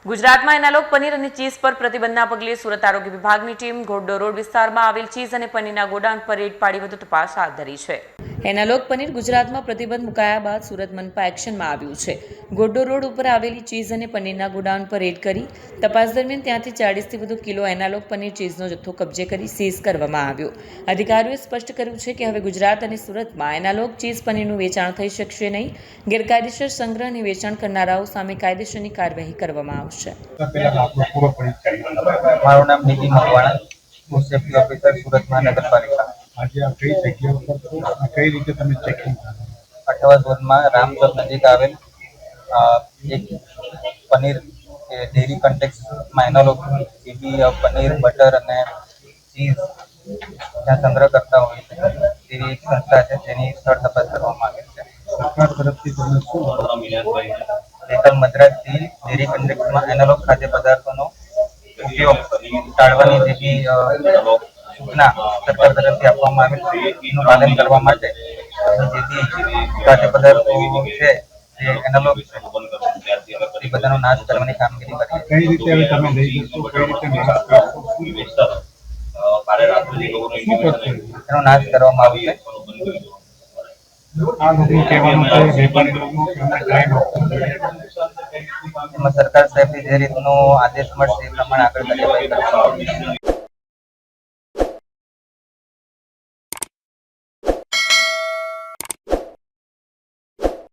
ગુજરાતમાં એનાલોગ પનીર અને ચીઝ પર પ્રતિબંધના પગલે સુરત આરોગ્ય વિભાગની ટીમ ઘોડદો રોડ વિસ્તારમાં આવેલ ચીઝ અને પનીરના ગોડાઉન પર રેડ પાડી વધુ તપાસ હાથ ધરી છે। એનાલોગ પનીર ગુજરાતમાં પ્રતિબંધ મુકાયા બાદ સુરત મનપા એક્શનમાં આવ્યું છે। ઘોડદો રોડ ઉપર આવેલી ચીઝ અને પનીરના ગોડાઉન પર રેડ કરી તપાસ દરમિયાન ત્યાંથી 40થી વધુ કિલો એનાલોગ પનીર ચીઝનો જથ્થો કબજે કરી સીઝ કરવામાં આવ્યો। અધિકારીઓએ સ્પષ્ટ કર્યું છે કે હવે ગુજરાત અને સુરતમાં એનાલોગ ચીઝ પનીરનું વેચાણ થઈ શકશે નહીં। ગેરકાયદેસર સંગ્રહ અને વેચાણ કરનારાઓ સામે કાયદેસરની કાર્યવાહી કરવામાં આવશે। મારું નામ નિધિ મકવાણા, હું સેફ્ટી ઓફિસર સુરત મહાનગરપાલિકા। આજે આ કઈ જગ્યા ઉપર છો અને કઈ રીતે તમે ચેકિંગ કરો? અઠવા ઝોનમાં રામચોક નજીક આવેલ એક પનીર ડેરી કન્ટેક્સમાં એનાલોગ પનીર, બટર અને ચીઝ ત્યાં સંગ્રહ કરતા હોય છે તેવી એક સંસ્થા છે જેની સ્થળ તપાસ કરવામાં આવેલ છે। સરકાર તરફથી તમને શું એકમ મદ્રાસથી ડેરી કન્ટેક્સમાં એનાલોગ ખાદ્ય પદાર્થોનો ઉપયોગ ટાળવાની જેવી સૂચના સરકાર તરફથી આપવામાં આવેલ છે એનું પાલન કરવા માટે જેથી ખાદ્ય પદાર્થો છે જે એનાલોગ છે એ બધાનો નાશ કરવાની કામગીરી કરી। કઈ રીતે હવે તમે લઈ જશો, કઈ રીતે નાશ કરશો, એનો નાશ કરવામાં આવશે। આ લોકોનું કહેવાનું છે વેપારી લોકો કે અમે ટ્રાય એમાં સરકાર સાહેબની જે રીતનો આદેશ મળશે એ પ્રમાણે આગળ કાર્યવાહી કરવામાં આવશે।